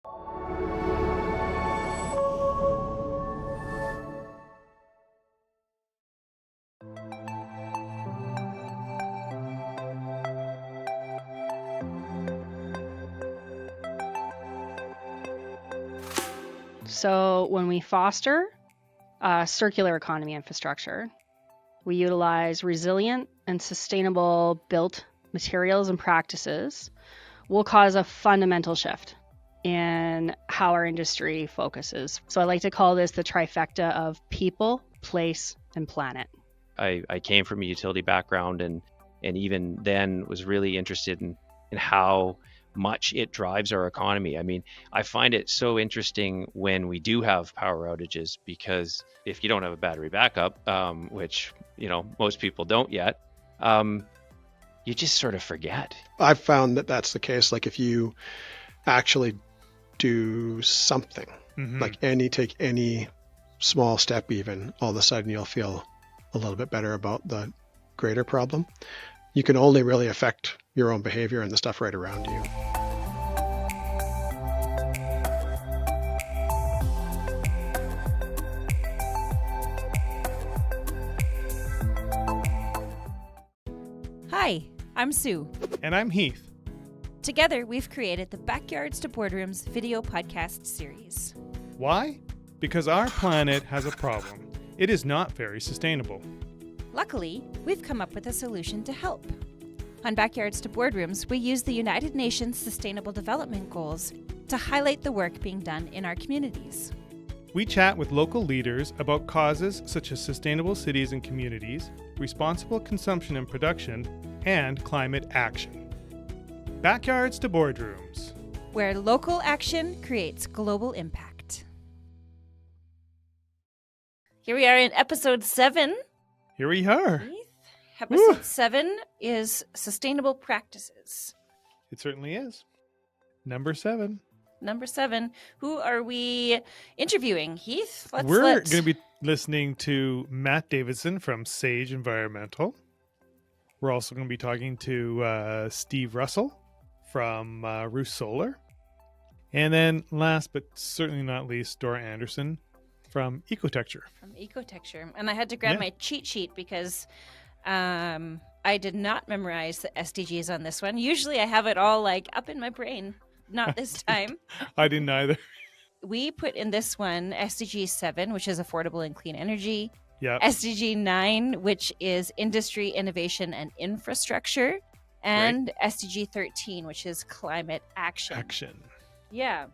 So when we foster circular economy infrastructure, we utilize resilient and sustainable built materials and practices, will cause a fundamental shift in how our industry focuses. So I like to call this the trifecta of people, place, and planet. I came from a utility background and even then was really interested in how much it drives our economy. I mean, I find it so interesting when we do have power outages, because if you don't have a battery backup, which, most people don't yet, you just sort of forget. I've found that that's the case. Like if you actually do something, like take any small step even, all of a sudden you'll feel a little bit better about the greater problem. You can only really affect your own behavior and the stuff right around you. Hi, I'm Sue. And I'm Heath. Together, we've created the Backyards to Boardrooms video podcast series. Why? Because our planet has a problem. It is not very sustainable. Luckily, we've come up with a solution to help. On Backyards to Boardrooms, we use the United Nations Sustainable Development Goals to highlight the work being done in our communities. We chat with local leaders about causes such as sustainable cities and communities, responsible consumption and production, and climate action. Backyards to Boardrooms, where local action creates global impact. Here we are in episode 7. Here we are. Episode 7 is sustainable practices. It certainly is. Number 7. Number 7. Who are we interviewing, Heath? We're going to be listening to Matt Davidson from Sage Environmental. We're also going to be talking to Steve Russell from Roost Solar. And then last but certainly not least, Dora Anderson from Ecotecture. From Ecotecture. And I had to grab my cheat sheet because I did not memorize the SDGs on this one. Usually I have it all up in my brain. Not this time. I didn't either. We put in this one SDG 7, which is affordable and clean energy. Yep. SDG 9, which is industry, innovation, and infrastructure. And SDG 13, which is climate action. Yeah.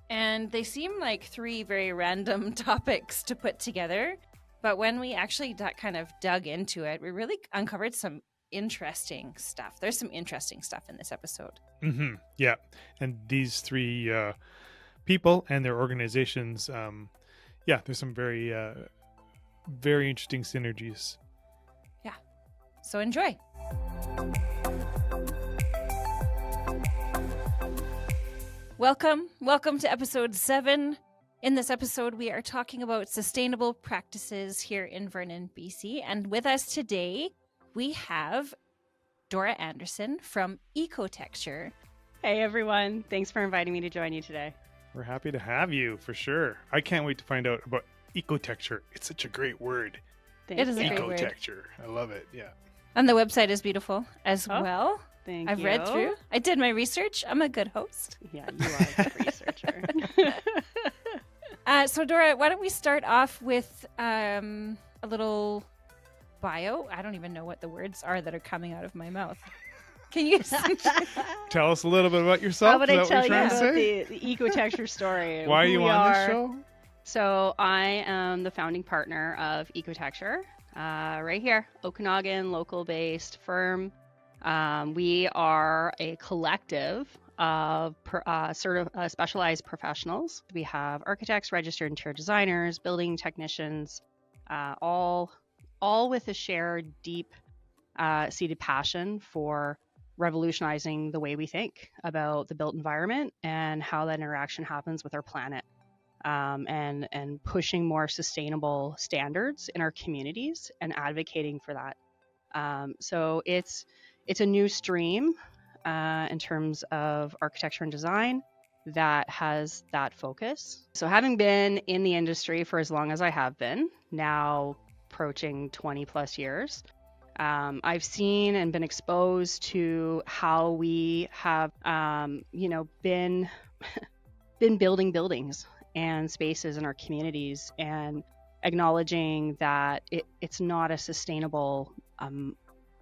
And they seem like 3 very random topics to put together. But when we actually kind of dug into it, we really uncovered some interesting stuff. There's some interesting stuff in this episode. Mm-hmm. Yeah. And these 3 people and their organizations, there's some very, very interesting synergies. Yeah. So enjoy. Welcome to episode 7. In this episode, we are talking about sustainable practices here in Vernon, BC. And with us today, we have Dora Anderson from Ecotecture. Hey, everyone. Thanks for inviting me to join you today. We're happy to have you, for sure. I can't wait to find out about Ecotecture. It's such a great word. It is a great word. Ecotecture. I love it, yeah. And the website is beautiful as well. Thank I've you. read through. I did my research. I'm a good host. Yeah, you are a good researcher. So, Dora, why don't we start off with a little bio? I don't even know what the words are that are coming out of my mouth. Can you tell us a little bit about yourself? How about I tell you about the Ecotecture story? Why are you on this show? So I am the founding partner of Ecotecture, right here, Okanagan, local-based firm. We are a collective of specialized professionals. We have architects, registered interior designers, building technicians, all with a shared, deep-seated passion for revolutionizing the way we think about the built environment and how that interaction happens with our planet, and pushing more sustainable standards in our communities and advocating for that. So it's a new stream in terms of architecture and design. that has that focus. So having been in the industry for as long as I have been, now approaching 20 plus years, I've seen and been exposed to how we have, been building buildings and spaces in our communities, and acknowledging that it's not a sustainable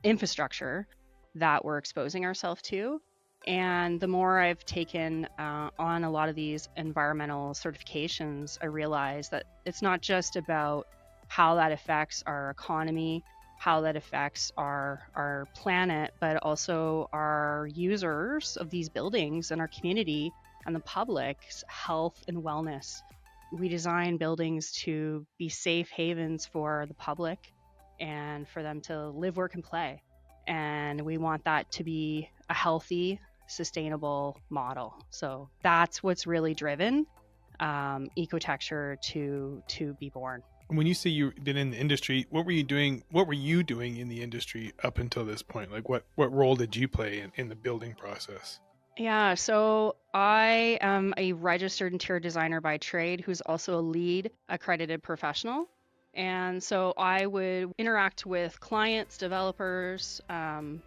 infrastructure that we're exposing ourselves to. And the more I've taken on a lot of these environmental certifications, I realize that it's not just about how that affects our economy, how that affects our planet, but also our users of these buildings and our community and the public's health and wellness. We design buildings to be safe havens for the public and for them to live, work, and play. And we want that to be a healthy, sustainable model. So that's what's really driven Ecotecture to be born. When you say you've been in the industry, what were you doing in the industry up until this point? Like what role did you play in the building process? Yeah, so I am a registered interior designer by trade who's also a LEED accredited professional. And so I would interact with clients, developers,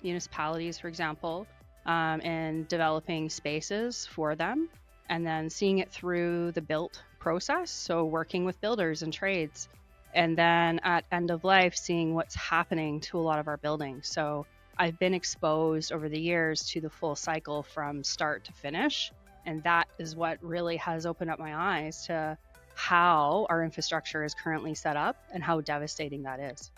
municipalities, for example, and developing spaces for them, and then seeing it through the built process. So working with builders and trades, and then at end of life, seeing what's happening to a lot of our buildings. So I've been exposed over the years to the full cycle from start to finish. And that is what really has opened up my eyes to how our infrastructure is currently set up and how devastating that is.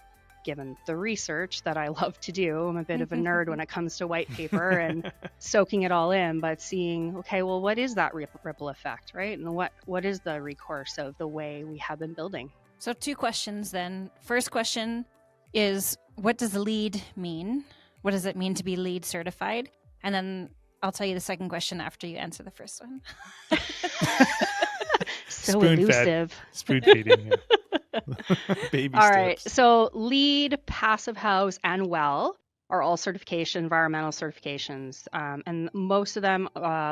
Given the research that I love to do, I'm a bit of a nerd when it comes to white paper and soaking it all in, but seeing, okay, well, what is that ripple effect, right? And what is the recourse of the way we have been building? So 2 questions then. First question is, what does LEED mean? What does it mean to be LEED certified? And then I'll tell you the second question after you answer the first one. So elusive. Spoon feeding. Yeah. Baby all steps. Right. So LEED, Passive House, and WELL are all environmental certifications. And most of them,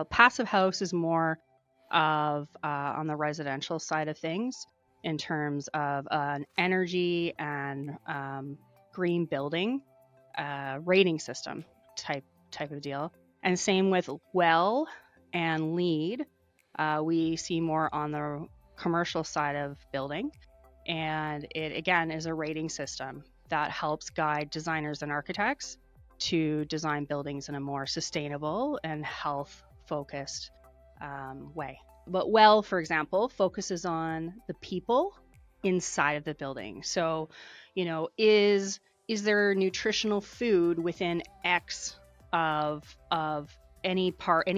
Passive House is more of on the residential side of things in terms of an energy and green building rating system type of deal. And same with WELL and LEED. We see more on the commercial side of building. And it, again, is a rating system that helps guide designers and architects to design buildings in a more sustainable and health-focused way. But WELL, for example, focuses on the people inside of the building. So, is there nutritional food within X of any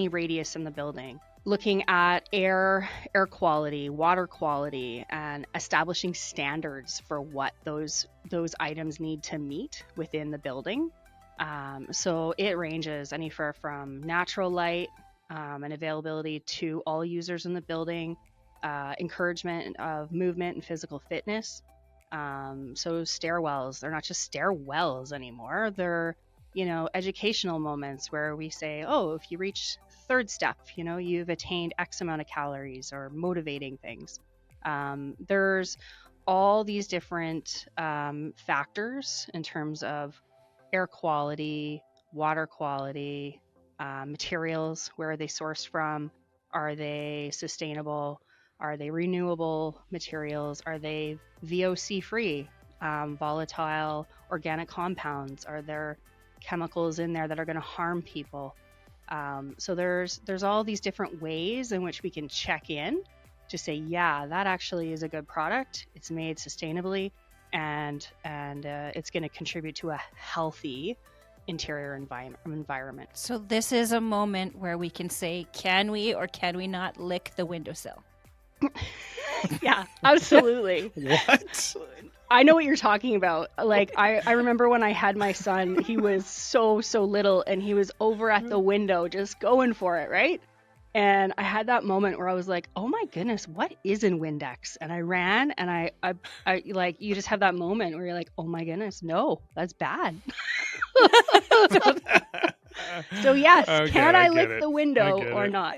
radius in the building? Looking at air quality, water quality, and establishing standards for what those items need to meet within the building. So it ranges anywhere from natural light and availability to all users in the building, encouragement of movement and physical fitness. So stairwells, they're not just stairwells anymore. They're, educational moments where we say, oh, if you reach third step, you've attained X amount of calories, or motivating things. There's all these different factors in terms of air quality, water quality, materials, where are they sourced from? Are they sustainable? Are they renewable materials? Are they VOC free? Volatile organic compounds? Are there chemicals in there that are going to harm people? So there's all these different ways in which we can check in to say, yeah, that actually is a good product. It's made sustainably, and it's going to contribute to a healthy interior environment. So this is a moment where we can say, can we or can we not lick the windowsill? Yeah, absolutely. What? I know what you're talking about. Like, I remember when I had my son, he was so little, and he was over at the window just going for it, right? And I had that moment where I was like, oh my goodness, what is in Windex? And I ran, and I like, you just have that moment where you're like, oh my goodness, no, that's bad. So yes, Okay, can I get lick it. the I window get or it. not?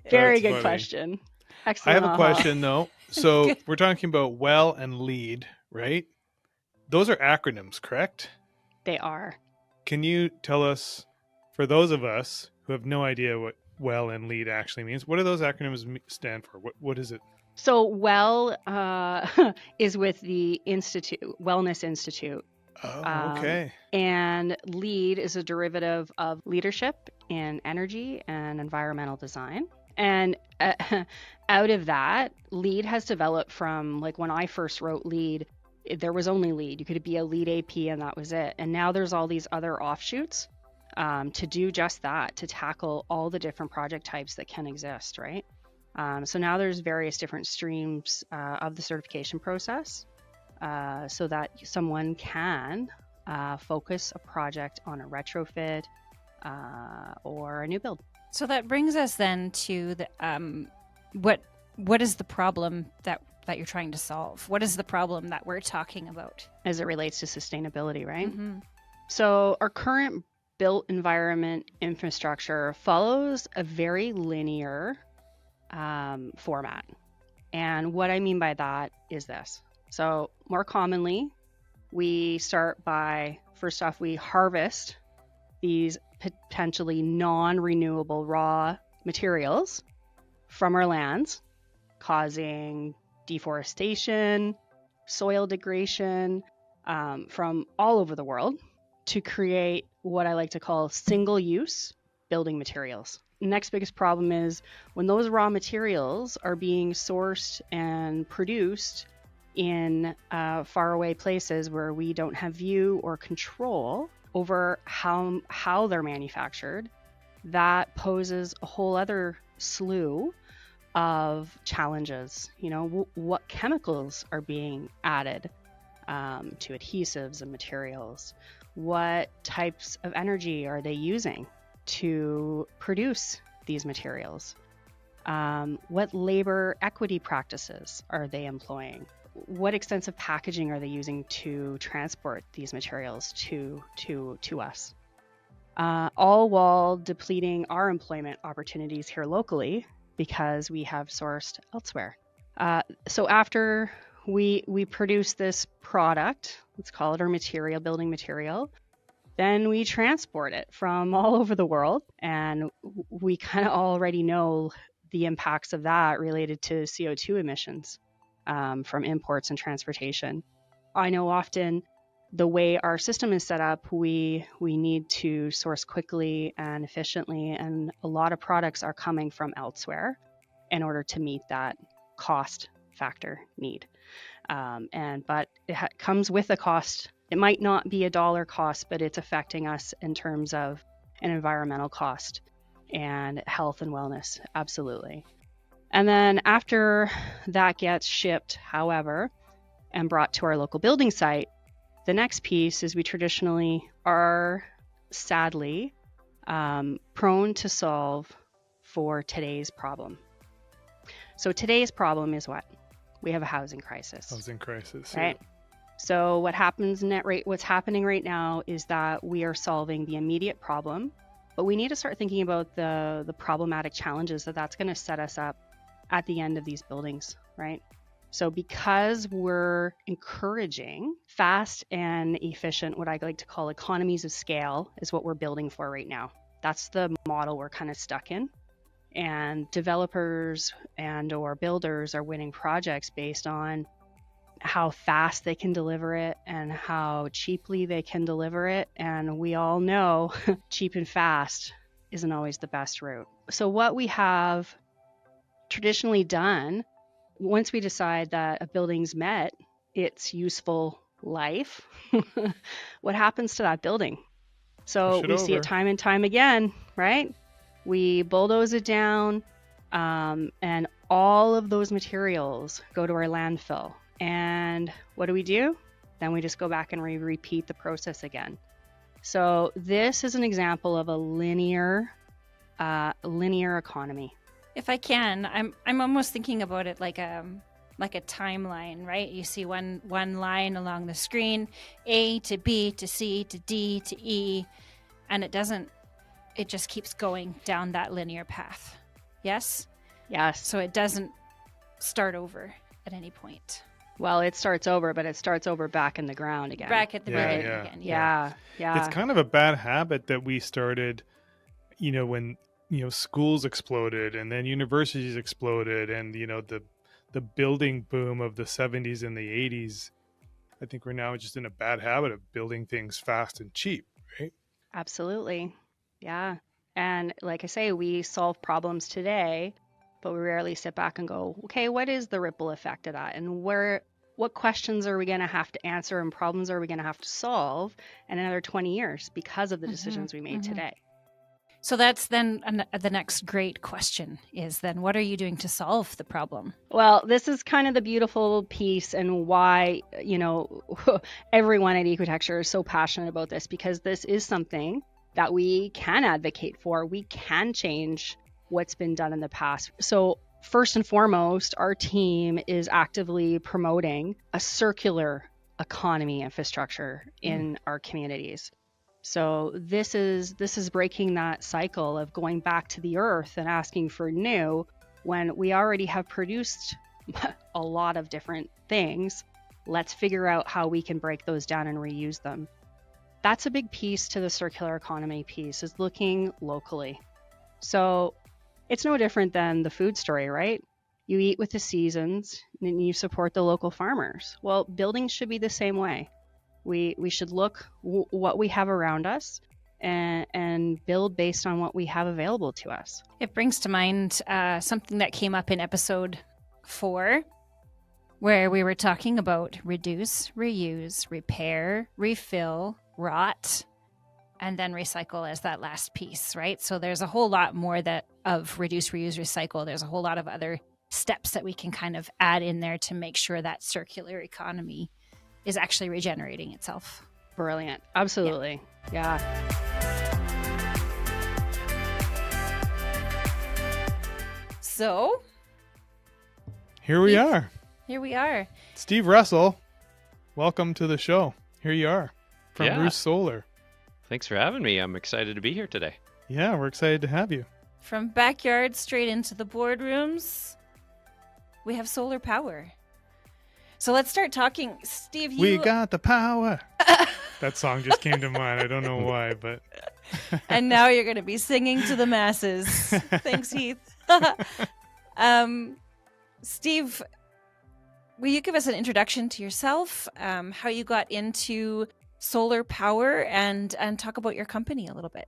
Very That's good funny. question. I Excellent. have a question though. So we're talking about WELL and LEED, right? Those are acronyms, correct? They are. Can you tell us, for those of us who have no idea what WELL and LEED actually means, what do those acronyms stand for? What is it? So WELL is with the Institute, Wellness Institute. Oh, okay. And LEED is a derivative of leadership in energy and environmental design. And out of that, LEED has developed from, like, when I first wrote LEED, there was only LEED. You could be a LEED AP and that was it. And now there's all these other offshoots to do just that, to tackle all the different project types that can exist, right? So now there's various different streams of the certification process so that someone can focus a project on a retrofit or a new build. So that brings us then to the what is the problem that you're trying to solve? What is the problem that we're talking about as it relates to sustainability, right? Mm-hmm. So our current built environment infrastructure follows a very linear format. And what I mean by that is this. So more commonly, we start by, first off, we harvest these potentially non-renewable raw materials from our lands, causing deforestation, soil degradation from all over the world to create what I like to call single-use building materials. Next biggest problem is when those raw materials are being sourced and produced in faraway places where we don't have view or control over how they're manufactured, that poses a whole other slew of challenges. You know, what chemicals are being added to adhesives and materials? What types of energy are they using to produce these materials? What labor equity practices are they employing? What extensive packaging are they using to transport these materials to us? All while depleting our employment opportunities here locally because we have sourced elsewhere. So after we produce this product, let's call it our material, building material, then we transport it from all over the world. And we kind of already know the impacts of that related to CO2 emissions from imports and transportation. I know often the way our system is set up, we need to source quickly and efficiently, and a lot of products are coming from elsewhere in order to meet that cost factor need. But it comes with a cost. It might not be a dollar cost, but it's affecting us in terms of an environmental cost and health and wellness, absolutely. And then after that gets shipped, however, and brought to our local building site, the next piece is we traditionally are sadly prone to solve for today's problem. So today's problem is what? We have a housing crisis. Housing crisis, right? Yeah. So what's happening right now is that we are solving the immediate problem, but we need to start thinking about the problematic challenges that's going to set us up at the end of these buildings, right? So because we're encouraging fast and efficient, what I like to call economies of scale is what we're building for right now. That's the model we're kind of stuck in. And developers and or builders are winning projects based on how fast they can deliver it and how cheaply they can deliver it. And we all know cheap and fast isn't always the best route. So what we have traditionally done, once we decide that a building's met its useful life, what happens to that building? So we see it time and time again, right? We bulldoze it down, and all of those materials go to our landfill. And what do? Then we just go back and repeat the process again. So this is an example of a linear economy. If I can, I'm almost thinking about it like a timeline, right? You see one line along the screen, A to B to C to D to E, and it doesn't it just keeps going down that linear path. Yes? Yes. So it doesn't start over at any point. Well, it starts over, but it starts over back in the ground again. Back at the beginning again. Yeah. It's kind of a bad habit that we started, when, schools exploded and then universities exploded and, the building boom of the 70s and the 80s. I think we're now just in a bad habit of building things fast and cheap, right? Absolutely. Yeah. And like I say, we solve problems today, but we rarely sit back and go, okay, what is the ripple effect of that? And what questions are we going to have to answer and problems are we going to have to solve in another 20 years because of the decisions we made today? So that's then the next great question is then, what are you doing to solve the problem? Well, this is kind of the beautiful piece and why, everyone at Ecotecture is so passionate about this, because this is something that we can advocate for. We can change what's been done in the past. So first and foremost, our team is actively promoting a circular economy infrastructure in our communities. So this is breaking that cycle of going back to the earth and asking for new when we already have produced a lot of different things. Let's figure out how we can break those down and reuse them. That's a big piece to the circular economy piece, is looking locally. So it's no different than the food story, right? You eat with the seasons and you support the local farmers. Well, buildings should be the same way. We should look what we have around us and build based on what we have available to us. It brings to mind something that came up in episode 4, where we were talking about reduce, reuse, repair, refill, rot, and then recycle as that last piece, right? So there's a whole lot more of reduce, reuse, recycle. There's a whole lot of other steps that we can kind of add in there to make sure that circular economy is actually regenerating itself. Brilliant. Absolutely. Yeah. So here we are. Here we are. Steve Russell, welcome to the show. Here you are from Roost Solar. Thanks for having me. I'm excited to be here today. Yeah, we're excited to have you. From backyard straight into the boardrooms, we have solar power. So let's start talking. Steve, We got the power. That song just came to mind. I don't know why, but... And now you're going to be singing to the masses. Thanks, Heath. Steve, will you give us an introduction to yourself, how you got into solar power, and talk about your company a little bit?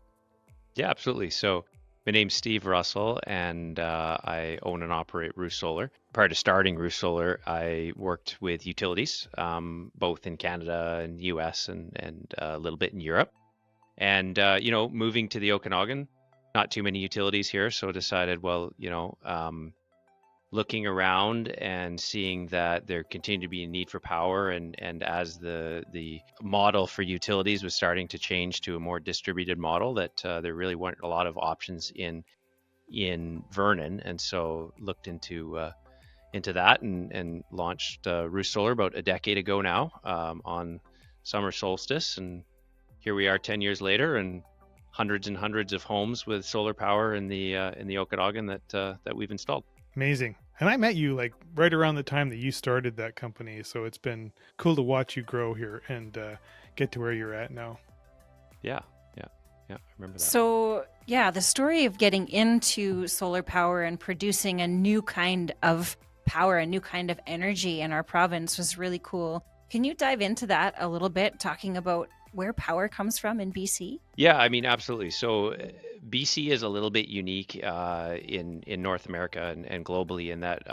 Yeah, absolutely. So my name's Steve Russell, and I own and operate Roost Solar. Prior to starting Roost Solar, I worked with utilities, both in Canada and US and a little bit in Europe. And, moving to the Okanagan, not too many utilities here. So I decided, looking around and seeing that there continued to be a need for power, and as the model for utilities was starting to change to a more distributed model, that there really weren't a lot of options in Vernon, and so looked into that and launched Roost Solar about a decade ago now, on summer solstice, and here we are 10 years later, and hundreds and hundreds of homes with solar power in the Okanagan that we've installed. Amazing. And I met you right around the time that you started that company. So it's been cool to watch you grow here and get to where you're at now. Yeah. I remember that. So, the story of getting into solar power and producing a new kind of power, a new kind of energy in our province was really cool. Can you dive into that a little bit, talking about where power comes from in BC? Yeah, I mean, absolutely. So BC is a little bit unique in North America and globally in that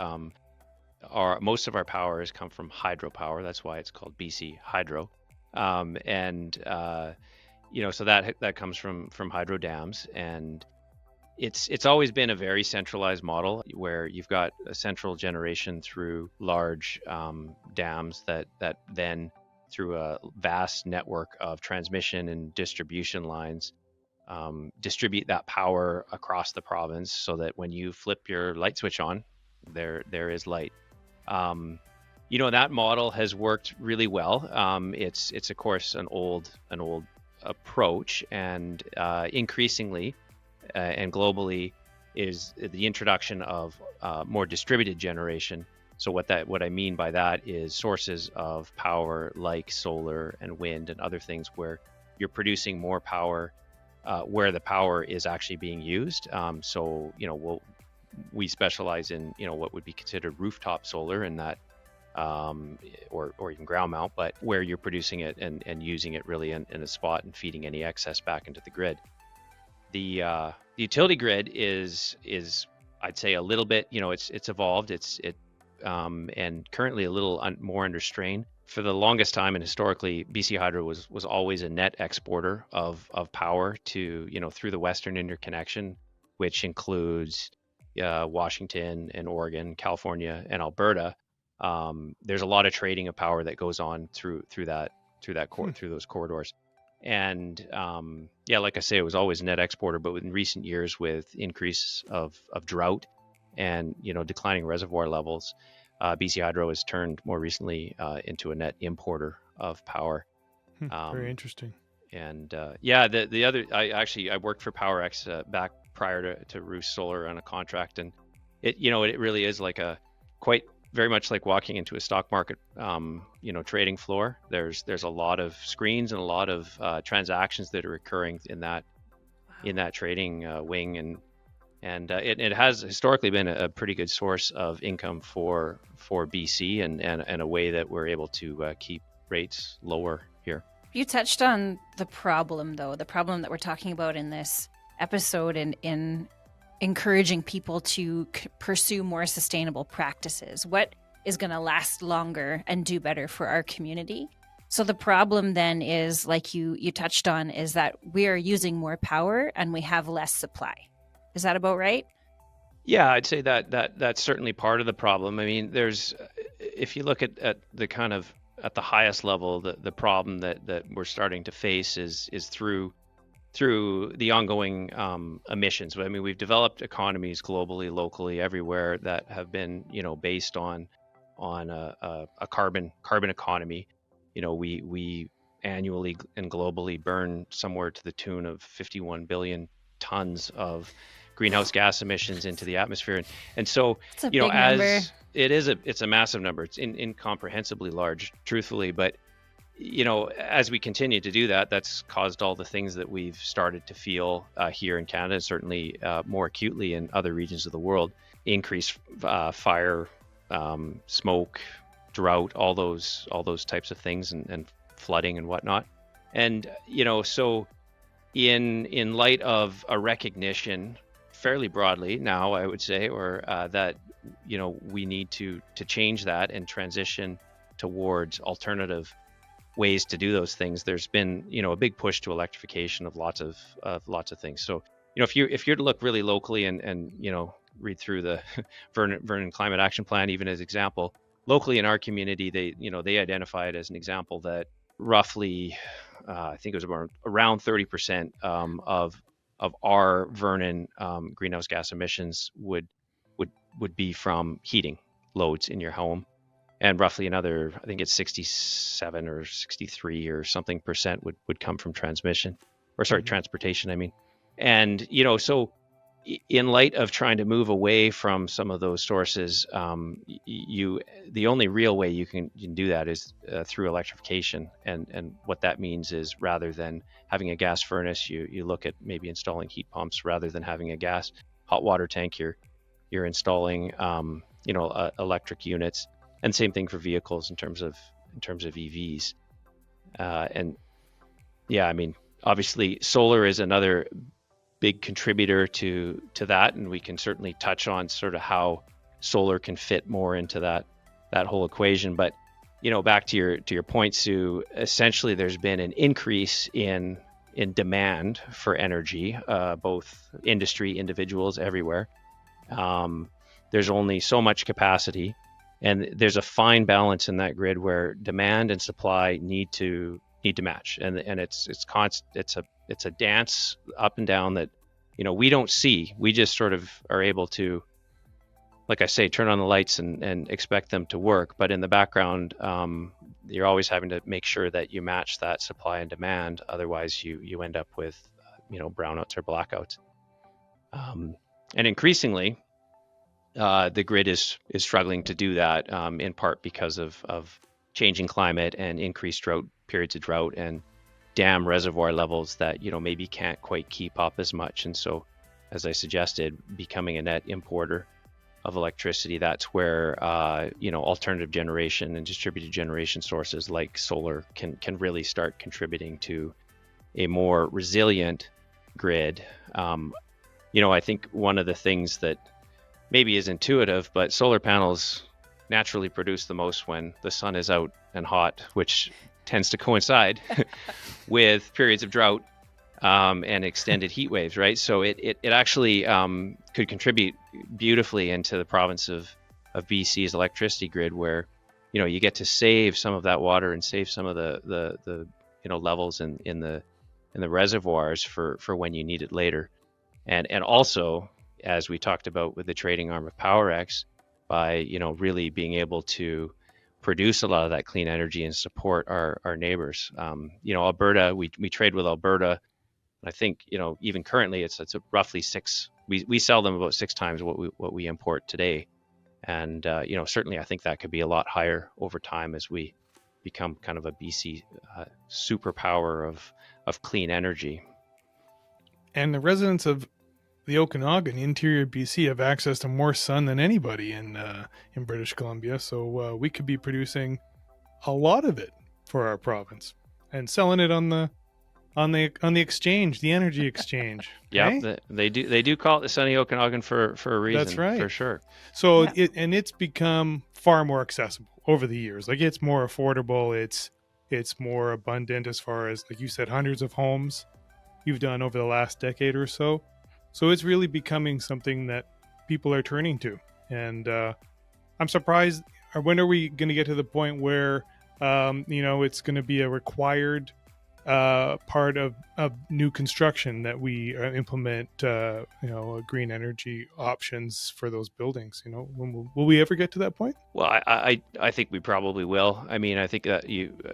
most of our power has come from hydropower. That's why it's called BC Hydro. So that comes from hydro dams, and it's always been a very centralized model where you've got a central generation through large dams that then, through a vast network of transmission and distribution lines, distribute that power across the province so that when you flip your light switch on, there is light. That model has worked really well. It's of course an old approach, and increasingly and globally is the introduction of more distributed generation. So what I mean by that is sources of power like solar and wind and other things where you're producing more power where the power is actually being used. So we specialize in what would be considered rooftop solar, and that or even ground mount, but where you're producing it and using it really in a spot and feeding any excess back into the grid. The utility grid is I'd say a little bit, it's evolved, and currently a little more under strain. For the longest time and historically, BC Hydro was always a net exporter of power to through the Western Interconnection, which includes Washington and Oregon, California and Alberta. There's a lot of trading of power that goes on through those corridors. And like I say, it was always a net exporter, but in recent years with increase of drought and declining reservoir levels, BC Hydro has turned more recently into a net importer of power. Very interesting. And the other, I worked for PowerX back prior to Roost Solar on a contract, and it really is like very much like walking into a stock market, trading floor. There's a lot of screens and a lot of transactions that are occurring in that trading wing, and it has historically been a pretty good source of income for BC and a way that we're able to keep rates lower here. You touched on the problem that we're talking about in this episode, in encouraging people to pursue more sustainable practices. What is going to last longer and do better for our community? So the problem then is, like you touched on, is that we are using more power and we have less supply. Is that about right? Yeah, I'd say that's certainly part of the problem. I mean, if you look at the kind of at the highest level, the problem that we're starting to face is through the ongoing emissions. I mean, we've developed economies globally, locally, everywhere that have been, based on a carbon economy. We annually and globally burn somewhere to the tune of 51 billion tons of greenhouse gas emissions into the atmosphere, and so it's a big number. It's a massive number. It's incomprehensibly large, truthfully, but as we continue to do that, that's caused all the things that we've started to feel here in Canada, certainly more acutely in other regions of the world: increased fire, smoke, drought, all those types of things, and flooding and whatnot. And so in light of a recognition, fairly broadly now, I would say, or that we need to change that and transition towards alternative ways to do those things. There's been a big push to electrification of lots of things. So if you're to look really locally and read through the Vernon Climate Action Plan, even as example, locally in our community, they identify it as an example that roughly I think it was around 30% of our Vernon greenhouse gas emissions would be from heating loads in your home, and roughly another, I think it's 67 or 63 or something percent would come from transportation. I mean, and so in light of trying to move away from some of those sources, the only real way you can do that is through electrification. And what that means is, rather than having a gas furnace, you look at maybe installing heat pumps. Rather than having a gas hot water tank, you're installing electric units. And same thing for vehicles in terms of EVs. And yeah, I mean, obviously solar is another big contributor to that, and we can certainly touch on sort of how solar can fit more into that whole equation. But back to your point, Sue, essentially there's been an increase in demand for energy, both industry, individuals, everywhere. There's only so much capacity, and there's a fine balance in that grid where demand and supply need to match, and it's a dance up and down that we don't see. We just sort of are able to, like I say, turn on the lights and expect them to work, but in the background you're always having to make sure that you match that supply and demand. Otherwise you end up with brownouts or blackouts. And increasingly, the grid is struggling to do that, in part because of changing climate and increased drought, periods of drought, and dam reservoir levels that maybe can't quite keep up as much. And so, as I suggested, becoming a net importer of electricity, that's where alternative generation and distributed generation sources like solar can really start contributing to a more resilient grid. I think one of the things that maybe is intuitive, but solar panels naturally produce the most when the sun is out and hot, which tends to coincide with periods of drought and extended heat waves, right? So it actually could contribute beautifully into the province of BC's electricity grid, where you get to save some of that water and save some of the levels in the reservoirs for when you need it later, and also, as we talked about with the trading arm of PowerX, by really being able to produce a lot of that clean energy and support our neighbors. Alberta, we trade with Alberta. I think even currently it's roughly six. We sell them about 6 times what we import today, and certainly I think that could be a lot higher over time as we become kind of a BC superpower of clean energy. And the residents of the Okanagan, interior BC, have access to more sun than anybody in British Columbia. So we could be producing a lot of it for our province and selling it on the exchange, the energy exchange. Yeah, right? they do call it the sunny Okanagan for a reason. That's right, for sure. So it's become far more accessible over the years. Like, it's more affordable. It's more abundant as far as, like you said, hundreds of homes you've done over the last decade or so. So it's really becoming something that people are turning to. And I'm surprised, when are we going to get to the point where, it's going to be a required part of new construction that we implement, green energy options for those buildings? Will we ever get to that point? Well, I think we probably will. I mean, I think that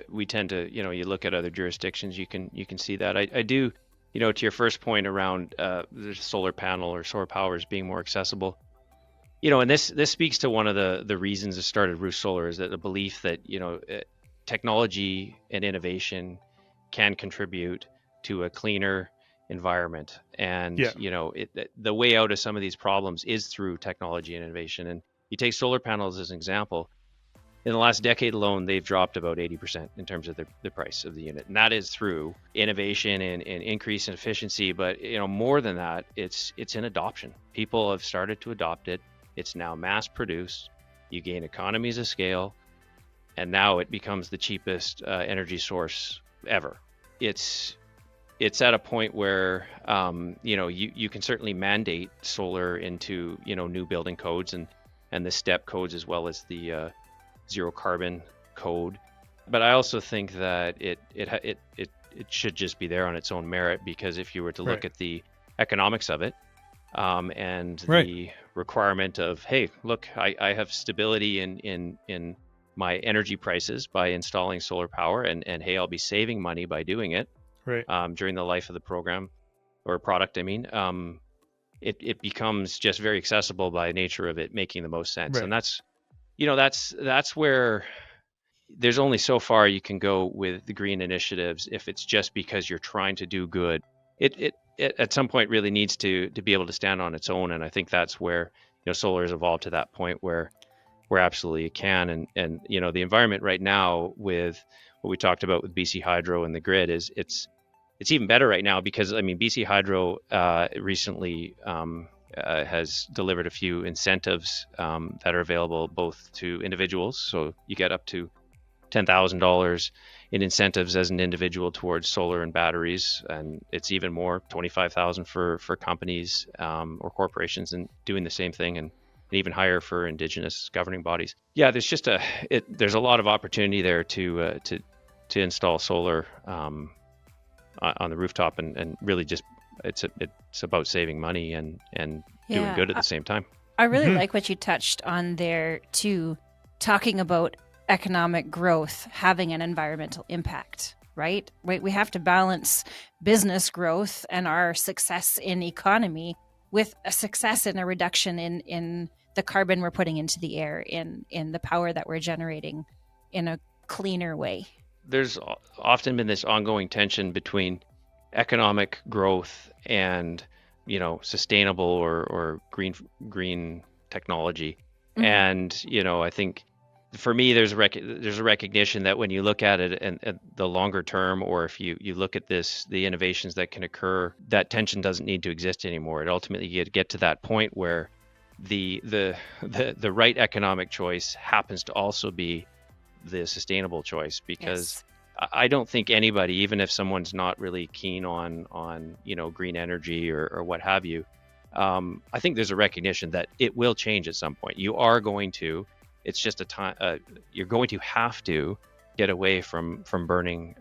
we tend to, you look at other jurisdictions, you can see that. I do. To your first point around the solar panel or solar powers being more accessible, and this speaks to one of the reasons it started Roost Solar, is that the belief that technology and innovation can contribute to a cleaner environment, and the way out of some of these problems is through technology and innovation. And you take solar panels as an example. In the last decade alone, they've dropped about 80% in terms of the price of the unit. And that is through innovation and increase in efficiency. But, more than that, it's in adoption. People have started to adopt it. It's now mass produced. You gain economies of scale. And now it becomes the cheapest energy source ever. It's at a point where, you can certainly mandate solar into, new building codes and the STEP codes, as well as the zero carbon code. But I also think that it should just be there on its own merit, because if you were to look at the economics of it, and the requirement of, hey, look, I have stability in my energy prices by installing solar power, and hey, I'll be saving money by doing it during the life of the program or product. I mean, it becomes just very accessible by nature of it making the most sense. And that's where there's only so far you can go with the green initiatives if it's just because you're trying to do good. It at some point really needs to be able to stand on its own, and I think that's where solar has evolved to that point where absolutely it can. And the environment right now with what we talked about with BC Hydro and the grid is it's even better right now, because BC Hydro recently has delivered a few incentives that are available both to individuals. So you get up to $10,000 in incentives as an individual towards solar and batteries, and it's even more, $25,000 for companies or corporations and doing the same thing, and even higher for Indigenous governing bodies. Yeah, there's a lot of opportunity there to install solar on the rooftop, and really just it's about saving money and doing good at the same time. I really like what you touched on there too, talking about economic growth having an environmental impact, right? We have to balance business growth and our success in economy with a success and a reduction in the carbon we're putting into the air, in the power that we're generating in a cleaner way. There's often been this ongoing tension between economic growth and, sustainable or green technology. Mm-hmm. And, I think for me, there's a recognition that when you look at it and at the longer term, or if you look at the innovations that can occur, that tension doesn't need to exist anymore. It ultimately get to that point where the right economic choice happens to also be the sustainable choice, because yes. I don't think anybody, even if someone's not really keen on green energy or what have you, I think there's a recognition that it will change at some point. You are going to. It's just a time. You're going to have to get away from burning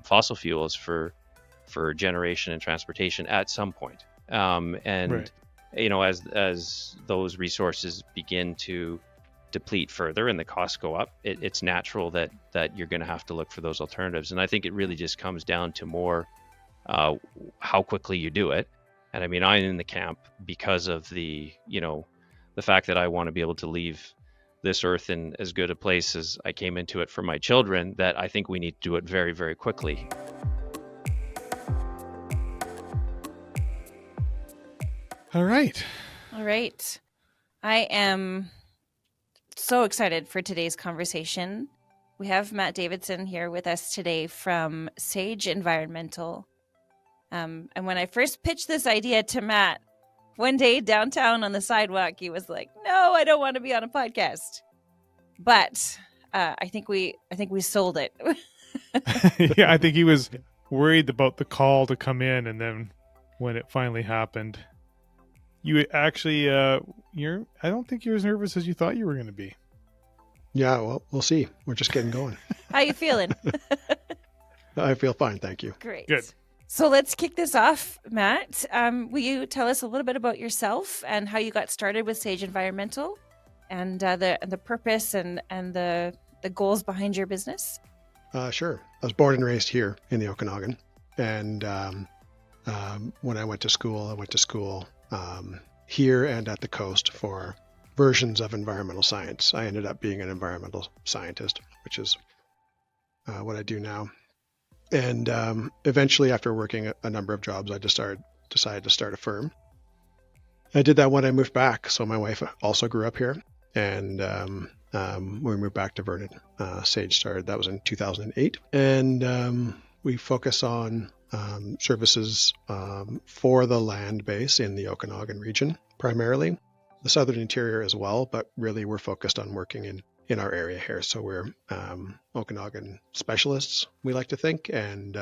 fossil fuels for generation and transportation at some point. And right. As those resources begin to deplete further and the costs go up, it's natural that you're going to have to look for those alternatives. And I think it really just comes down to more how quickly you do it. And I mean, I'm in the camp because of the fact that I want to be able to leave this earth in as good a place as I came into it for my children, that I think we need to do it very, very quickly. All right. I am so excited for today's conversation. We have Matt Davidson here with us today from Sage Environmental. And when I first pitched this idea to Matt, one day downtown on the sidewalk, he was like, "No, I don't want to be on a podcast." But I think we sold it. Yeah, I think he was worried about the call to come in, and then when it finally happened, you actually I don't think you're as nervous as you thought you were going to be. Yeah, well, we'll see. We're just getting going. How you feeling? I feel fine, thank you. Great. Good. So let's kick this off, Matt. Will you tell us a little bit about yourself and how you got started with Sage Environmental, and the purpose and the goals behind your business? Sure. I was born and raised here in the Okanagan, and when I went to school here and at the coast for versions of environmental science. I ended up being an environmental scientist, which is what I do now. And eventually, after working a number of jobs, I decided to start a firm. I did that when I moved back. So my wife also grew up here, and when we moved back to Vernon, Sage started. That was in 2008, and we focus on services for the land base in the Okanagan region, primarily the southern interior as well. But really, we're focused on working in our area here. So we're Okanagan specialists, we like to think, and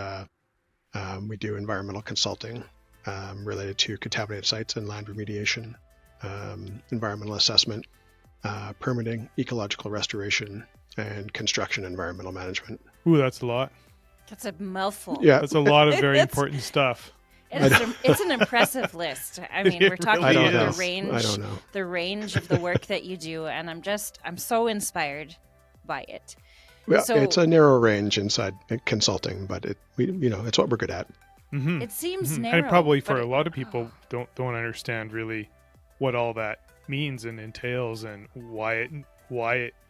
we do environmental consulting related to contaminated sites and land remediation, environmental assessment, permitting, ecological restoration, and construction environmental management. Ooh, that's a lot. That's a mouthful. Yeah. That's a lot of very important stuff. It's an impressive list. I mean, we're talking really about is. the range of the work that you do, and I'm so inspired by it. Well, so, it's a narrow range inside consulting, but it's what we're good at. Mm-hmm. It seems narrow, and probably for a lot of people don't understand really what all that means and entails, and why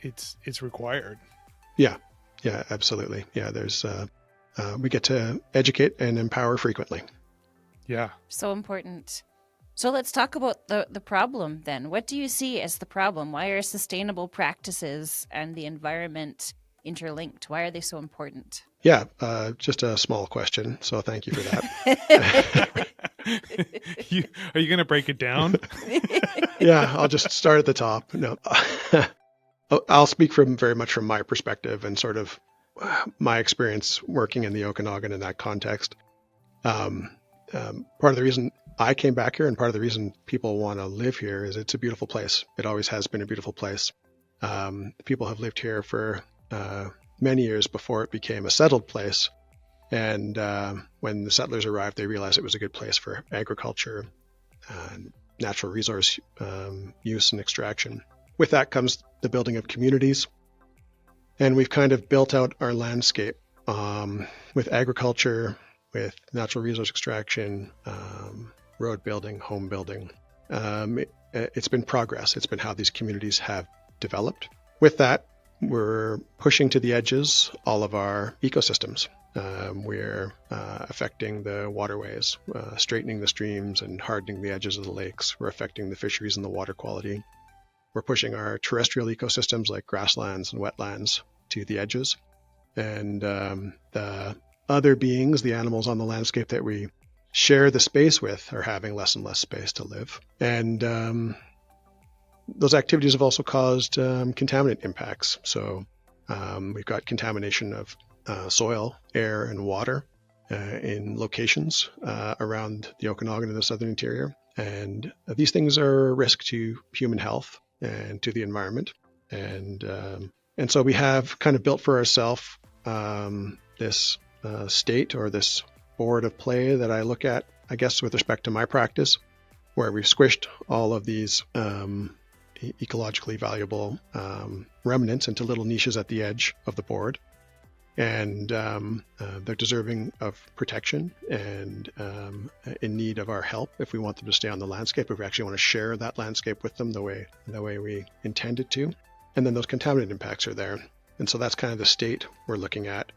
it's required. Yeah, absolutely. Yeah, there's we get to educate and empower frequently. Yeah. So important. So let's talk about the problem then. What do you see as the problem? Why are sustainable practices and the environment interlinked? Why are they so important? Yeah, just a small question. So thank you for that. Are you going to break it down? Yeah, I'll just start at the top. No, I'll speak very much from my perspective and sort of my experience working in the Okanagan in that context. Part of the reason I came back here and part of the reason people want to live here is it's a beautiful place. It always has been a beautiful place. People have lived here for many years before it became a settled place. And when the settlers arrived, they realized it was a good place for agriculture, natural resource use and extraction. With that comes the building of communities. And we've kind of built out our landscape with agriculture, with natural resource extraction, road building, home building. It's been progress. It's been how these communities have developed. With that, we're pushing to the edges all of our ecosystems. We're affecting the waterways, straightening the streams and hardening the edges of the lakes. We're affecting the fisheries and the water quality. We're pushing our terrestrial ecosystems like grasslands and wetlands to the edges. And the other beings, the animals on the landscape that we share the space with, are having less and less space to live. And those activities have also caused contaminant impacts. So we've got contamination of soil, air, and water in locations around the Okanagan and the southern interior. And these things are a risk to human health and to the environment. And so we have kind of built for ourselves this state, or this board of play that I look at, I guess, with respect to my practice, where we've squished all of these ecologically valuable remnants into little niches at the edge of the board. And they're deserving of protection and in need of our help if we want them to stay on the landscape, if we actually want to share that landscape with them the way we intended to. And then those contaminant impacts are there. And so that's kind of the state we're looking at.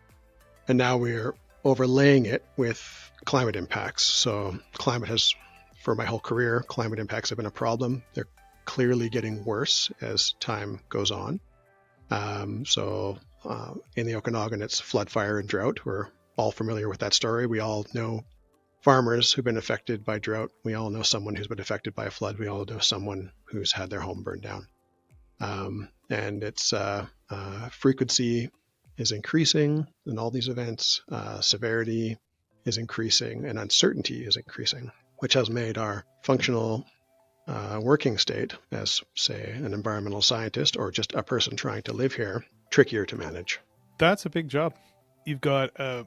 And now we're overlaying it with climate impacts. So climate has, for my whole career, climate impacts have been a problem. They're clearly getting worse as time goes on. In the Okanagan, it's flood, fire, and drought. We're all familiar with that story. We all know farmers who've been affected by drought. We all know someone who's been affected by a flood. We all know someone who's had their home burned down. And its frequency is increasing in all these events. Severity is increasing, and uncertainty is increasing, which has made our functional working state as, say, an environmental scientist or just a person trying to live here trickier to manage. That's a big job. You've got a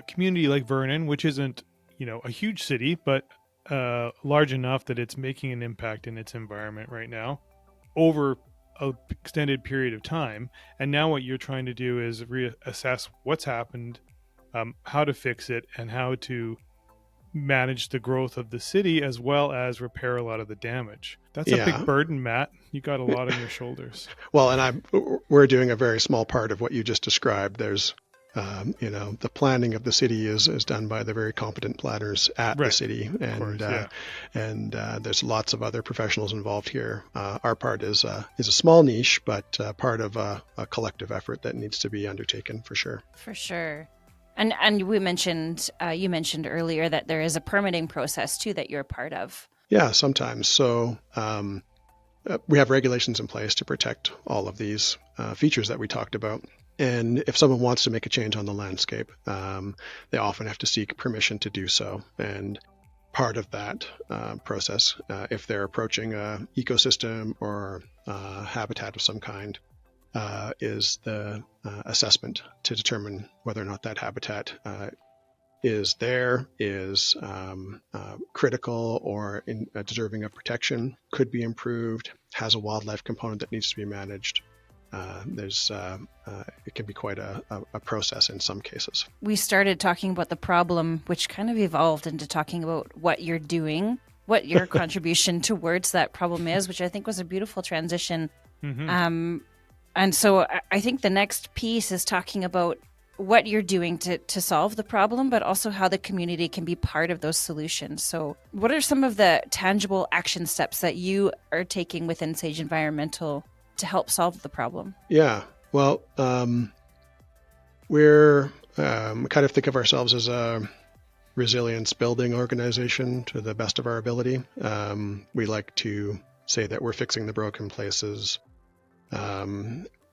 community like Vernon, which isn't, a huge city, but large enough that it's making an impact in its environment right now over an extended period of time. And now what you're trying to do is reassess what's happened, how to fix it, and how to manage the growth of the city as well as repair a lot of the damage. That's a big burden, Matt. You got a lot on your shoulders. Well, and we're doing a very small part of what you just described. There's, the planning of the city is done by the very competent planners at the city, and there's lots of other professionals involved here. Our part is a small niche, but part of a collective effort that needs to be undertaken for sure. For sure. And we mentioned, you mentioned earlier that there is a permitting process too that you're a part of. Yeah, sometimes. So we have regulations in place to protect all of these features that we talked about. And if someone wants to make a change on the landscape, they often have to seek permission to do so. And part of that process, if they're approaching an ecosystem or habitat of some kind, is the assessment to determine whether or not that habitat is critical or deserving of protection, could be improved, has a wildlife component that needs to be managed. It can be quite a process in some cases. We started talking about the problem, which kind of evolved into talking about what you're doing, what your contribution towards that problem is, which I think was a beautiful transition. Mm-hmm. And so I think the next piece is talking about what you're doing to solve the problem, but also how the community can be part of those solutions. So what are some of the tangible action steps that you are taking within Sage Environmental to help solve the problem? Yeah, well, we're kind of think of ourselves as a resilience building organization to the best of our ability. We like to say that we're fixing the broken places.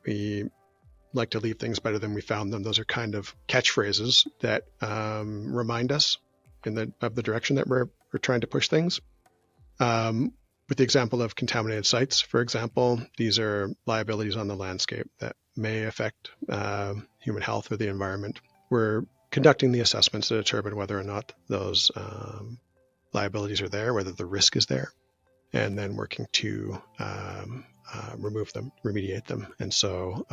We like to leave things better than we found them. Those are kind of catchphrases that remind us of the direction that we're trying to push things. With the example of contaminated sites, for example, these are liabilities on the landscape that may affect human health or the environment. We're conducting the assessments to determine whether or not those liabilities are there, whether the risk is there, and then working to remove them, remediate them. And so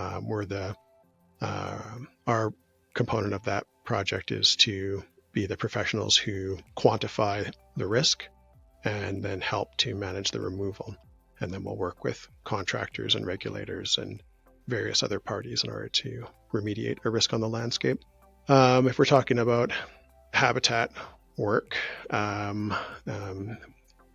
our component of that project is to be the professionals who quantify the risk and then help to manage the removal. And then we'll work with contractors and regulators and various other parties in order to remediate a risk on the landscape. If we're talking about habitat work,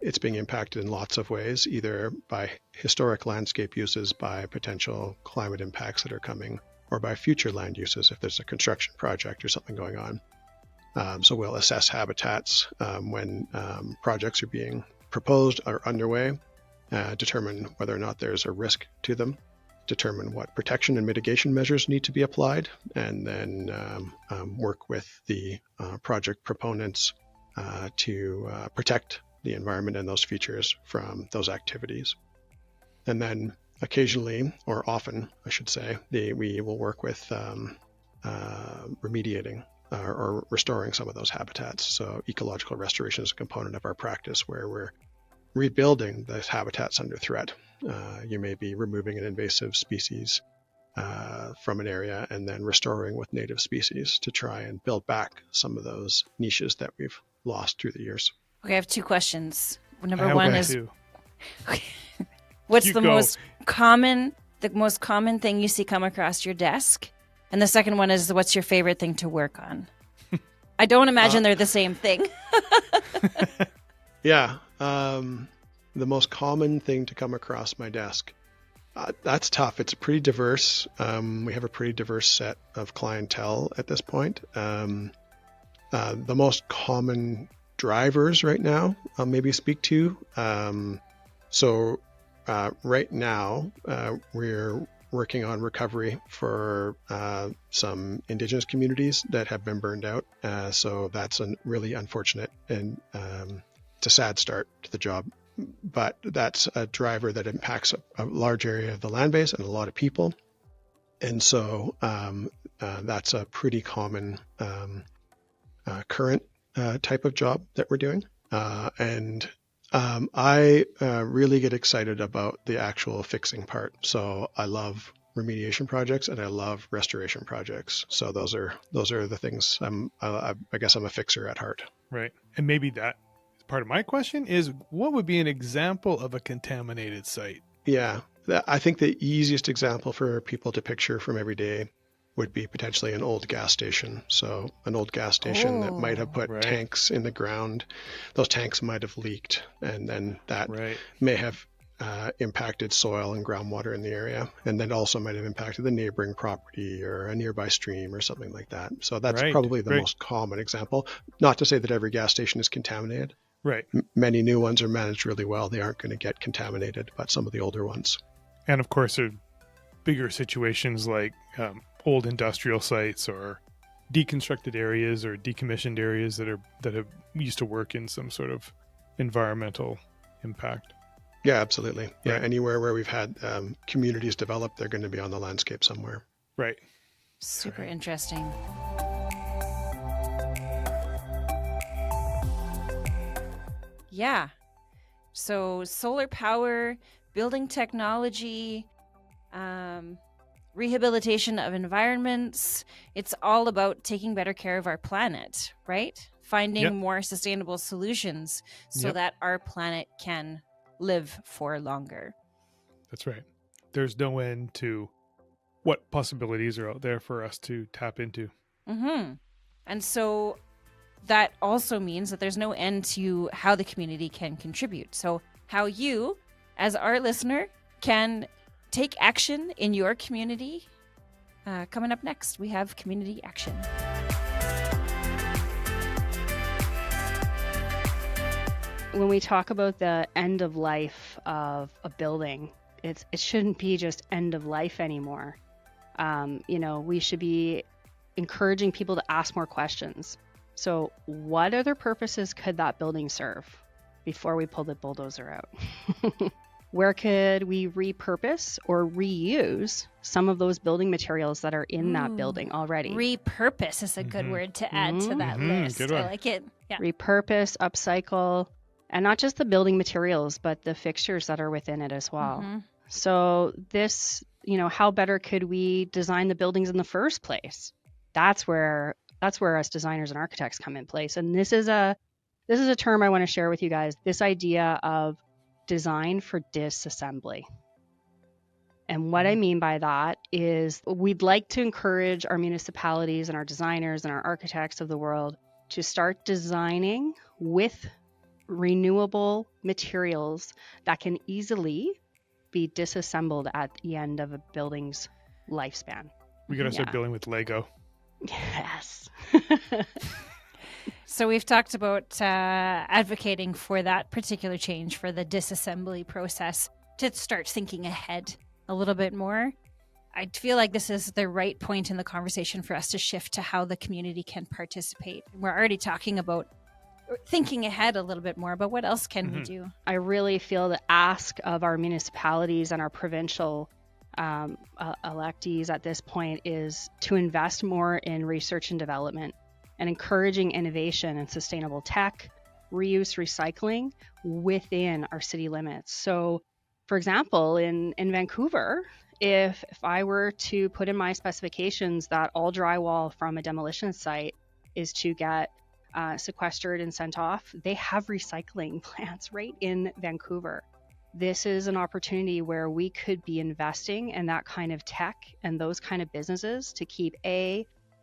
it's being impacted in lots of ways, either by historic landscape uses, by potential climate impacts that are coming, or by future land uses if there's a construction project or something going on. So we'll assess habitats when projects are being proposed or underway, determine whether or not there's a risk to them, determine what protection and mitigation measures need to be applied, and then work with the project proponents to protect the environment and those features from those activities. And then occasionally, or often, I should say, we will work with remediating or restoring some of those habitats. So ecological restoration is a component of our practice where we're rebuilding the habitats under threat. You may be removing an invasive species from an area and then restoring with native species to try and build back some of those niches that we've lost through the years. Okay, I have two questions. Number one is, okay, what's the most common thing you see come across your desk? And the second one is, what's your favorite thing to work on? I don't imagine they're the same thing. Yeah. The most common thing to come across my desk. That's tough. It's pretty diverse. We have a pretty diverse set of clientele at this point. The most common drivers right now I'll maybe speak to. So right now we're working on recovery for some Indigenous communities that have been burned out. So that's a really unfortunate, and it's a sad start to the job. But that's a driver that impacts a large area of the land base and a lot of people. And so that's a pretty common current type of job that we're doing. And I really get excited about the actual fixing part. So I love remediation projects and I love restoration projects. So those are the things. I guess I'm a fixer at heart. Right. And maybe that part of my question is, what would be an example of a contaminated site? Yeah, I think the easiest example for people to picture from every day would be potentially an old gas station. So an old gas station that might have put tanks in the ground. Those tanks might have leaked, and then that may have impacted soil and groundwater in the area, and then also might have impacted the neighboring property or a nearby stream or something like that. So that's probably the most common example. Not to say that every gas station is contaminated. Right. Many new ones are managed really well. They aren't going to get contaminated, but some of the older ones. And of course, there are bigger situations like old industrial sites or deconstructed areas or decommissioned areas that have used to work in some sort of environmental impact. Yeah, absolutely. Yeah, anywhere where we've had communities develop, they're going to be on the landscape somewhere. Right. Super interesting. Yeah. So solar power, building technology, rehabilitation of environments. It's all about taking better care of our planet, right? Finding more sustainable solutions so that our planet can live for longer. That's right. There's no end to what possibilities are out there for us to tap into. Mm-hmm. And so that also means that there's no end to how the community can contribute. So how you, as our listener, can take action in your community. Coming up next, we have community action. When we talk about the end of life of a building, it shouldn't be just end of life anymore. We should be encouraging people to ask more questions. So what other purposes could that building serve before we pull the bulldozer out? Where could we repurpose or reuse some of those building materials that are in that building already? Repurpose is a good word to add to that list. Good one. I like it. Yeah. Repurpose, upcycle, and not just the building materials, but the fixtures that are within it as well. So this, how better could we design the buildings in the first place? That's where us designers and architects come in place. And this is a this is a term I want to share with you guys. This idea of design for disassembly. And what I mean by that is we'd like to encourage our municipalities and our designers and our architects of the world to start designing with renewable materials that can easily be disassembled at the end of a building's lifespan. We got to start building with Lego. Yes. So we've talked about advocating for that particular change for the disassembly process to start thinking ahead a little bit more. I feel like this is the right point in the conversation for us to shift to how the community can participate. We're already talking about thinking ahead a little bit more, but what else can we do? I really feel the ask of our municipalities and our provincial electees at this point is to invest more in research and development and encouraging innovation and sustainable tech, reuse, recycling within our city limits. So, for example, in Vancouver, if I were to put in my specifications that all drywall from a demolition site is to get sequestered and sent off, they have recycling plants right in Vancouver. This is an opportunity where we could be investing in that kind of tech and those kind of businesses to keep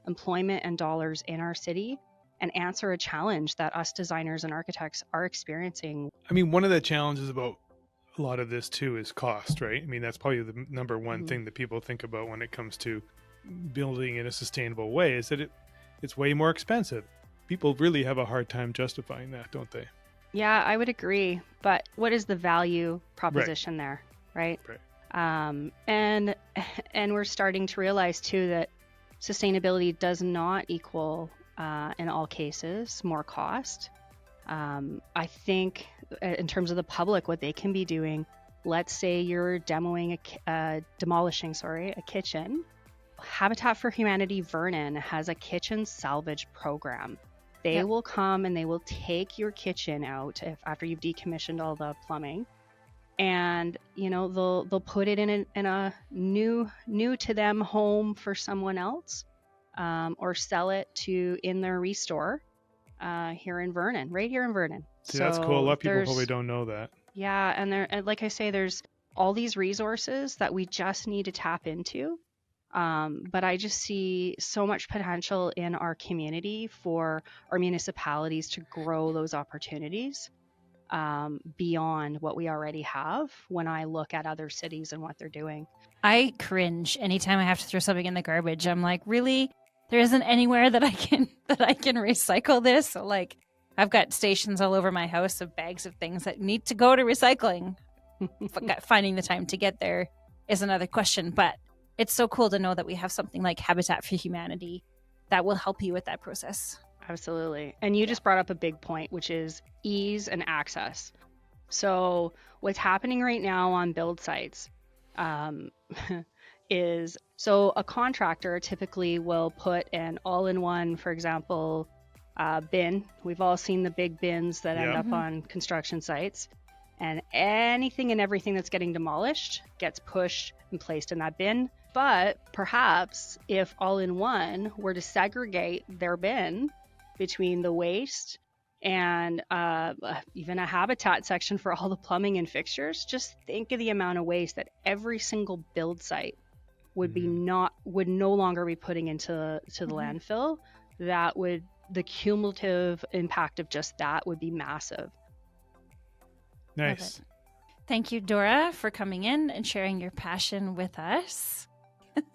employment and dollars in our city and answer a challenge that us designers and architects are experiencing. I mean, one of the challenges about a lot of this too is cost, right? I mean, that's probably the number one thing that people think about when it comes to building in a sustainable way, is that it's way more expensive. People really have a hard time justifying that, don't they? Yeah, I would agree. But what is the value proposition there, right? And we're starting to realize too that sustainability does not equal, in all cases, more cost. I think in terms of the public, what they can be doing, let's say you're demolishing a kitchen. Habitat for Humanity Vernon has a kitchen salvage program. They will come and they will take your kitchen out after you've decommissioned all the plumbing, and they'll put it in a new to them home for someone else, or sell it in their restore here in Vernon, right here in Vernon. See, that's cool. A lot of people probably don't know that. Yeah, and like I say, there's all these resources that we just need to tap into. But I just see so much potential in our community for our municipalities to grow those opportunities beyond what we already have when I look at other cities and what they're doing. I cringe anytime I have to throw something in the garbage. I'm like, really? There isn't anywhere that I can recycle this? So, like, I've got stations all over my house of bags of things that need to go to recycling. Finding the time to get there is another question, but it's so cool to know that we have something like Habitat for Humanity that will help you with that process. Absolutely. And you just brought up a big point, which is ease and access. So what's happening right now on build sites is, so a contractor typically will put an all-in-one, for example, bin. We've all seen the big bins that end up on construction sites. And anything and everything that's getting demolished gets pushed and placed in that bin. But perhaps if All-in-One were to segregate their bin between the waste and even a habitat section for all the plumbing and fixtures, just think of the amount of waste that every single build site would no longer be putting into the landfill. The cumulative impact of just that would be massive. Nice. Thank you, Dora, for coming in and sharing your passion with us.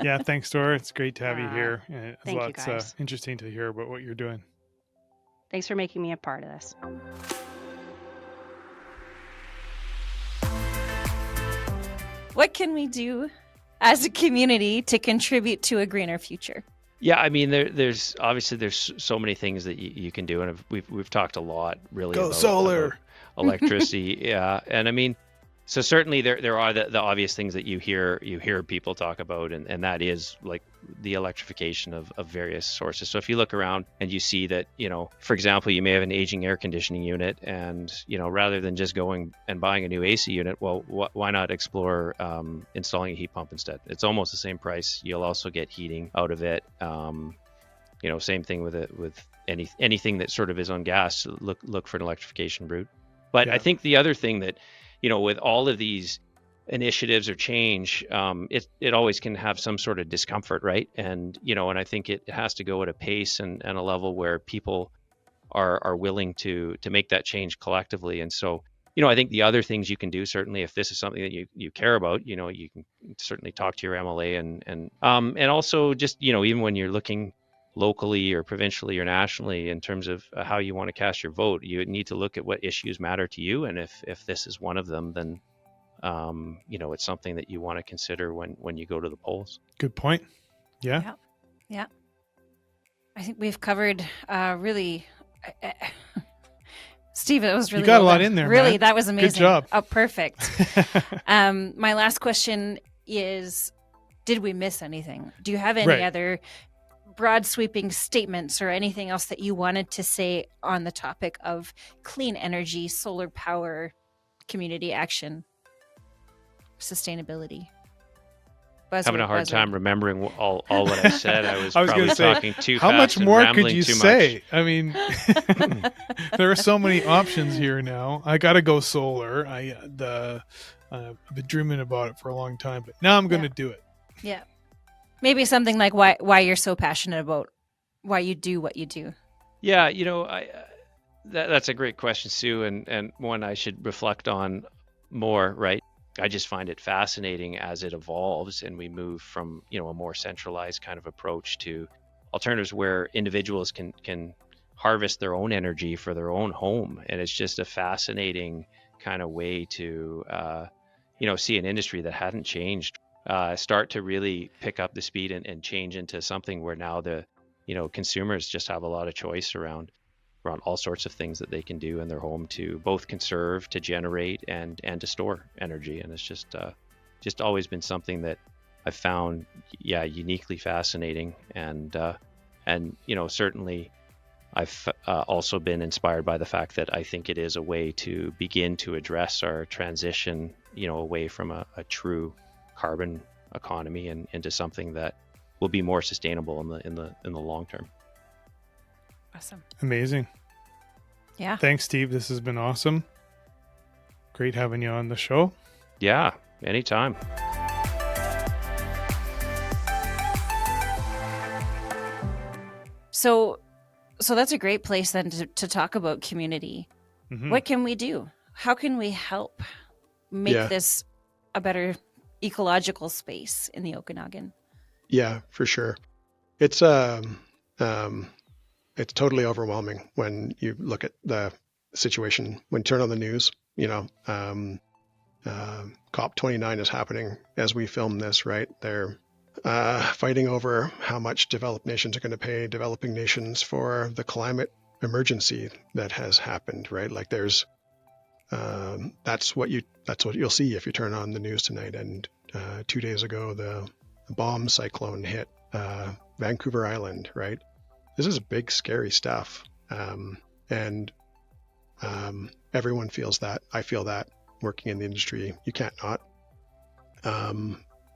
Yeah, thanks, Dora. It's great to have you here. It's thank you, guys. Interesting to hear about what you're doing. Thanks for making me a part of this. What can we do as a community to contribute to a greener future? Yeah, I mean, there's so many things that you can do, and we've talked a lot really Go about solar, electricity. Yeah, and I mean, so certainly there are the obvious things that you hear people talk about, and that is like the electrification of various sources. So if you look around and you see that, for example, you may have an aging air conditioning unit, and rather than just going and buying a new AC unit, well, why not explore installing a heat pump instead? It's almost the same price. You'll also get heating out of it. same thing with anything that sort of is on gas, look for an electrification route. But I think the other thing that, with all of these initiatives or change, it always can have some sort of discomfort, right? And and I think it has to go at a pace and a level where people are willing to make that change collectively. And so, I think the other things you can do, certainly if this is something that you care about, you can certainly talk to your MLA and also just, even when you're looking locally or provincially or nationally in terms of how you want to cast your vote, you need to look at what issues matter to you. And if this is one of them, then it's something that you want to consider when you go to the polls. Good point. Yeah. I think we've covered really Steve, it was really you got a lot in there. Really, man. That was amazing. Good job. Oh, perfect. My last question is, did we miss anything? Do you have any other broad sweeping statements or anything else that you wanted to say on the topic of clean energy, solar power, community action, sustainability? Having a hard time remembering all what I said. I was probably talking too fast. How much more could you too say? Much. I mean, there are so many options here now. I got to go solar. I've been dreaming about it for a long time, but now I'm going to do it. Yeah. Maybe something like why you're so passionate about why you do what you do. Yeah, that's a great question, Sue, and one I should reflect on more, right? I just find it fascinating as it evolves and we move from, a more centralized kind of approach to alternatives where individuals can harvest their own energy for their own home. And it's just a fascinating kind of way to, see an industry that hadn't changed start to really pick up the speed and change into something where now the, consumers just have a lot of choice around all sorts of things that they can do in their home to both conserve, to generate, and to store energy. And it's just always been something that I've found, uniquely fascinating. And certainly I've also been inspired by the fact that I think it is a way to begin to address our transition, away from a true carbon economy and into something that will be more sustainable in the long term. Awesome. Amazing. Yeah. Thanks, Steve. This has been awesome. Great having you on the show. Yeah, anytime. So that's a great place then to talk about community. Mm-hmm. What can we do? How can we help make this a better ecological space in the Okanagan? Yeah, for sure. It's totally overwhelming when you look at the situation. When you turn on the news, COP29 is happening as we film this, right? They're fighting over how much developed nations are going to pay developing nations for the climate emergency that has happened, right? Like there's, that's what you'll see if you turn on the news tonight. And 2 days ago, the bomb cyclone hit Vancouver Island, right? This is big, scary stuff. And everyone feels that. I feel that working in the industry. You can't not.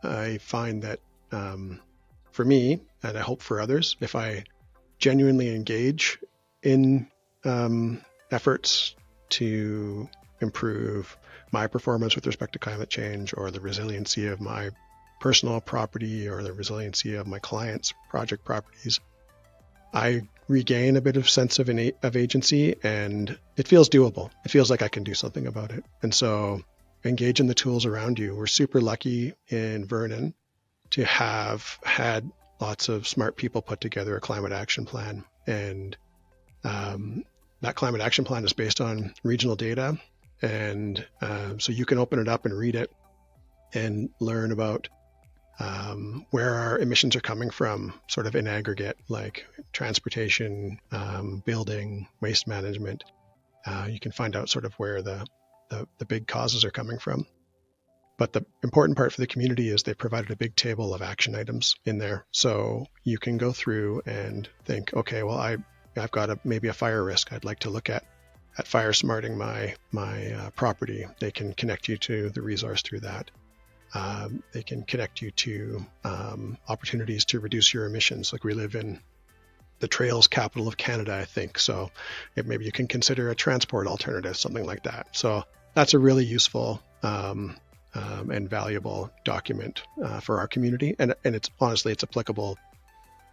I find that for me, and I hope for others, if I genuinely engage in efforts to improve my performance with respect to climate change or the resiliency of my personal property or the resiliency of my clients' project properties, I regain a bit of sense of agency, and it feels doable. It feels like I can do something about it. And so engage in the tools around you. We're super lucky in Vernon to have had lots of smart people put together a climate action plan. And that climate action plan is based on regional data. And so you can open it up and read it and learn about where our emissions are coming from, sort of in aggregate, like transportation, building, waste management. You can find out sort of where the big causes are coming from. But the important part for the community is they provided a big table of action items in there. So you can go through and think, okay, well, I've got maybe a fire risk. I'd like to look at fire smarting my property. They can connect you to the resource through that. They can connect you to opportunities to reduce your emissions. Like we live in the trails capital of Canada, I think. So maybe you can consider a transport alternative, something like that. So that's a really useful and valuable document for our community. And it's honestly, it's applicable.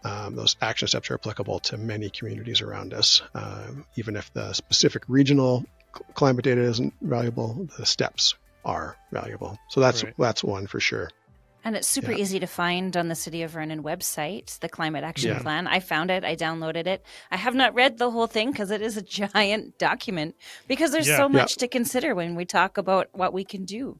Those action steps are applicable to many communities around us. Even if the specific regional climate data isn't valuable, the steps are valuable. So that's one for sure. And it's super easy to find on the City of Vernon website, the Climate Action Plan. I found it. I downloaded it. I have not read the whole thing because it is a giant document, because there's so much to consider when we talk about what we can do.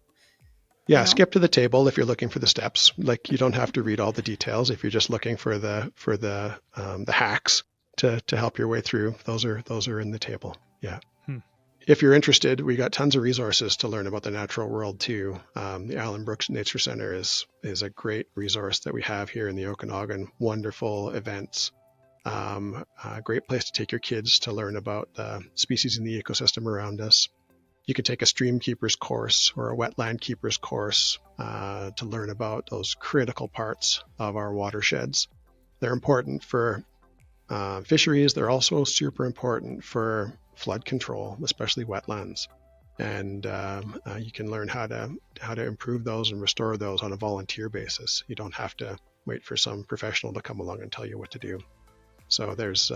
Yeah, skip to the table if you're looking for the steps. Like, you don't have to read all the details if you're just looking for the hacks to help your way through. Those are in the table. Yeah. If you're interested, we got tons of resources to learn about the natural world too. The Allen Brooks Nature Center is a great resource that we have here in the Okanagan. Wonderful events. A great place to take your kids to learn about the species in the ecosystem around us. You could take a stream keepers course or a wetland keepers course to learn about those critical parts of our watersheds. They're important for fisheries. They're also super important for flood control, especially wetlands. And you can learn how to improve those and restore those on a volunteer basis. You don't have to wait for some professional to come along and tell you what to do. So there's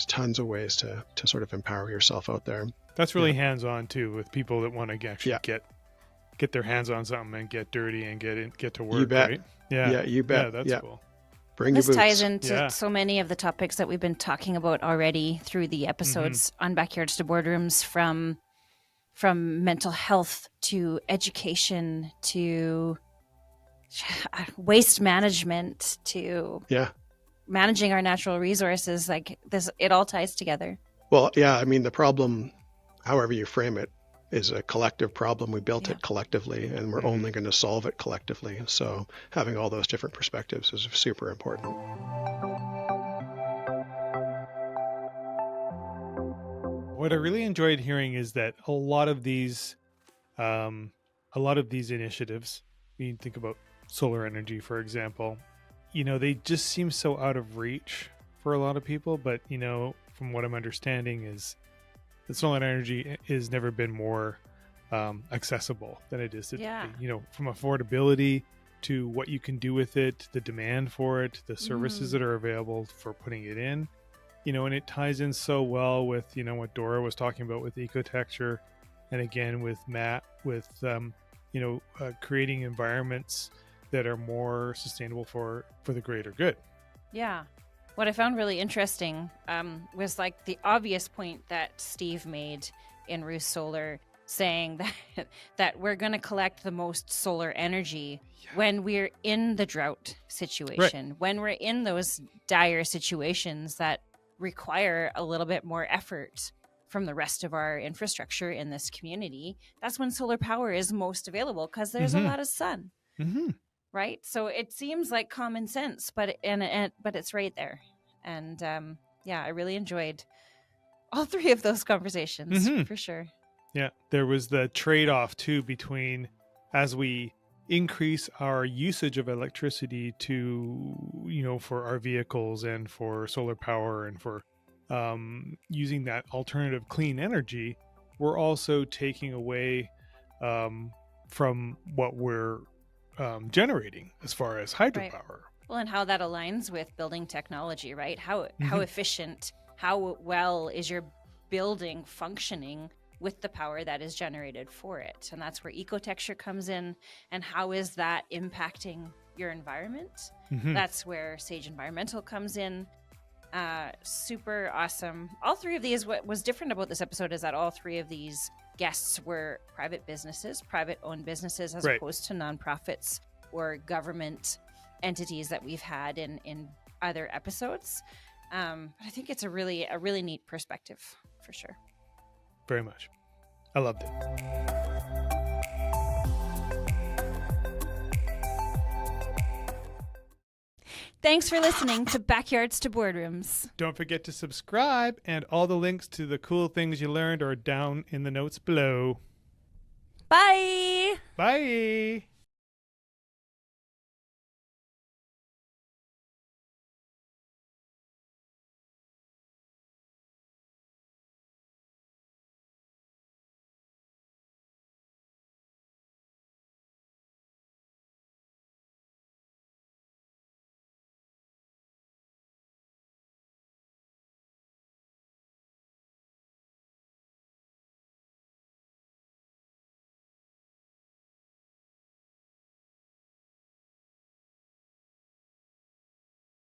tons of ways to sort of empower yourself out there. That's really hands-on too, with people that want to actually get their hands on something and get dirty and get to work. You bet. Right? Yeah, you bet. Yeah, that's cool. Bring this your boots. ties into so many of the topics that we've been talking about already through the episodes on Backyards to Boardrooms, from mental health to education to waste management to managing our natural resources. Like this, it all ties together. Well, yeah, I mean, the problem, however you frame it, is a collective problem. We built it collectively, and we're only going to solve it collectively. So having all those different perspectives is super important. What I really enjoyed hearing is that a lot of these initiatives, you think about solar energy, for example, they just seem so out of reach for a lot of people. But, from what I'm understanding is that solar energy has never been more accessible than it is today. From affordability to what you can do with it, the demand for it, the services that are available for putting it in, and it ties in so well with, what Dora was talking about with Ecotecture. And again, with Matt, with, creating environments that are more sustainable for the greater good. Yeah. What I found really interesting was like the obvious point that Steve made in Roost Solar, saying that we're going to collect the most solar energy when we're in the drought situation, when we're in those dire situations that require a little bit more effort from the rest of our infrastructure in this community. That's when solar power is most available, because there's a lot of sun. Right? So it seems like common sense, but it's right there. And I really enjoyed all three of those conversations for sure. Yeah, there was the trade-off too between, as we increase our usage of electricity to, for our vehicles and for solar power and for using that alternative clean energy, we're also taking away from what we're generating as far as hydropower. Well, and how that aligns with building technology, right? How efficient, how well is your building functioning with the power that is generated for it? And that's where Ecotecture comes in. And how is that impacting your environment? That's where Sage Environmental comes in. Super awesome. All three of these, what was different about this episode is that all three of these guests were private businesses, private-owned businesses, as opposed to nonprofits or government entities that we've had in other episodes. But I think it's a really neat perspective, for sure. Very much. I loved it. Thanks for listening to Backyards to Boardrooms. Don't forget to subscribe, and all the links to the cool things you learned are down in the notes below. Bye! Bye!